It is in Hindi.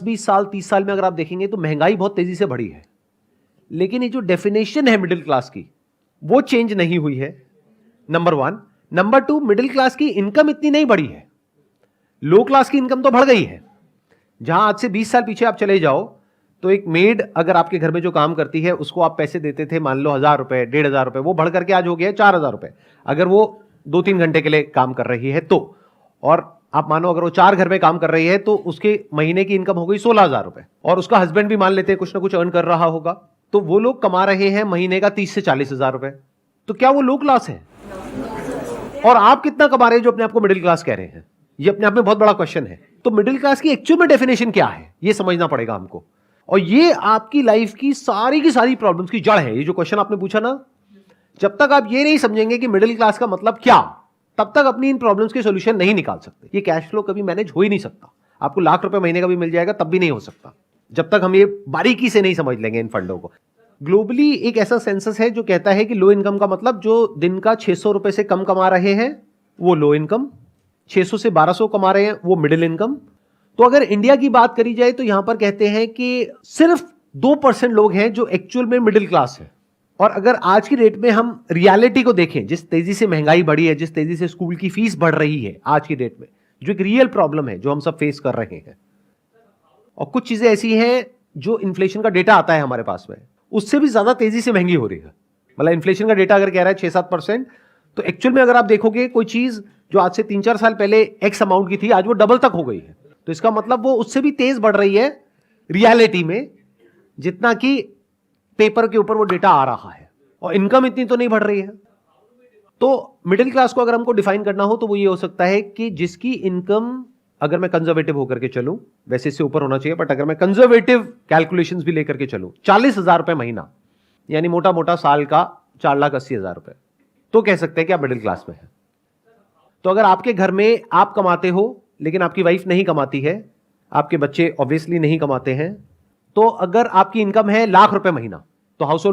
20 साल 30 साल में अगर आप देखेंगे तो महंगाई बहुत तेजी से बढ़ी है, लेकिन ये जो डेफिनेशन है मिडिल क्लास की वो चेंज नहीं हुई है, नंबर 1। नंबर 2, मिडिल क्लास की इनकम इतनी नहीं बढ़ी है, लो क्लास की इनकम तो बढ़ गई है। जहां आज से 20 साल पीछे आप चले जाओ तो एक मेड अगर आपके घर में जो काम करती है उसको आप पैसे देते थे, मान लो 1000 रुपए 1500 रुपए, वो बढ़ करके आज हो गया 4000 रुपए अगर वो 2-3 घंटे के लिए काम कर रही है तो। और आप मानो अगर वो 4 घर में काम कर रही है तो उसके महीने की इनकम हो गई 16000 रुपए, और उसका हस्बैंड भी मान लेते हैं कुछ ना कुछ अर्न कर रहा होगा, तो वो लोग कमा रहे हैं महीने का 30 से 40 हजार रुपए। तो क्या वो लो क्लास है? और आप कितना कमा रहे हैं जो अपने आप को मिडिल क्लास कह रहे हैं? ये अपने आप में बहुत बड़ा क्वेश्चन है। तो मिडिल क्लास की एक्चुअल में डेफिनेशन क्या है ये समझना पड़ेगा हमको, और ये आपकी लाइफ की सारी प्रॉब्लम्स की जड़ है। ये जो क्वेश्चन आपने पूछा ना, जब तक आप ये नहीं समझेंगे कि मिडिल क्लास का मतलब क्या, तब तक अपनी इन प्रॉब्लम्स के सॉल्यूशन नहीं निकाल सकते। ये कैश फ्लो कभी मैनेज हो ही नहीं सकता। आपको लाख रुपए महीने का भी मिल जाएगा तब भी नहीं हो सकता, जब तक हम ये बारीकी से नहीं समझ लेंगे इन फंडों को। ग्लोबली एक ऐसा सेंसस है जो कहता है कि लो इनकम का मतलब जो दिन का 600 रुपए से कम कमा रहे हैं वो लो इनकम, 600 से 1200 कमा रहे हैं वो मिडिल इनकम। तो अगर इंडिया की बात करी जाए तो यहां पर कहते हैं कि सिर्फ 2% लोग हैं जो एक्चुअल में मिडिल क्लास है। और अगर आज की डेट में हम रियलिटी को देखें, जिस तेजी से महंगाई बढ़ी है, जिस तेजी से स्कूल की फीस बढ़ रही है आज की डेट में, जो एक रियल प्रॉब्लम है जो हम सब फेस कर रहे हैं, और कुछ चीजें ऐसी हैं जो इन्फ्लेशन का डेटा आता है हमारे पास में, उससे भी ज्यादा तेजी से महंगी हो रही है। मतलब इन्फ्लेशन का डेटा अगर कह रहा है 6-7%, तो एक्चुअल में अगर आप देखोगे कोई चीज जो आज से 3-4 साल पहले एक्स अमाउंट की थी आज वो डबल तक हो गई है। तो इसका मतलब वो उससे भी तेज बढ़ रही है रियलिटी में, जितना कि पेपर के ऊपर वो डेटा आ रहा है, और इनकम इतनी तो नहीं बढ़ रही है। तो मिडिल क्लास को अगर हमको डिफाइन करना हो तो वो ये हो सकता है कि जिसकी इनकम, अगर मैं कंजर्वेटिव होकर के चलूं, वैसे इससे ऊपर होना चाहिए, बट अगर मैं कंजर्वेटिव कैलकुलेशंस भी लेकर के चलूं, 40,000 रुपए महीना, यानी मोटा मोटा साल का 4,80,000 रुपए, तो कह सकते हैं कि आप मिडिल क्लास में हैं। तो अगर आपके घर में आप कमाते हो लेकिन आपकी वाइफ नहीं कमाती है, आपके बच्चे ऑब्वियसली नहीं कमाते हैं, तो अगर आपकी इनकम है 1,00,000 रुपए महीना, तो हाउस होल्ड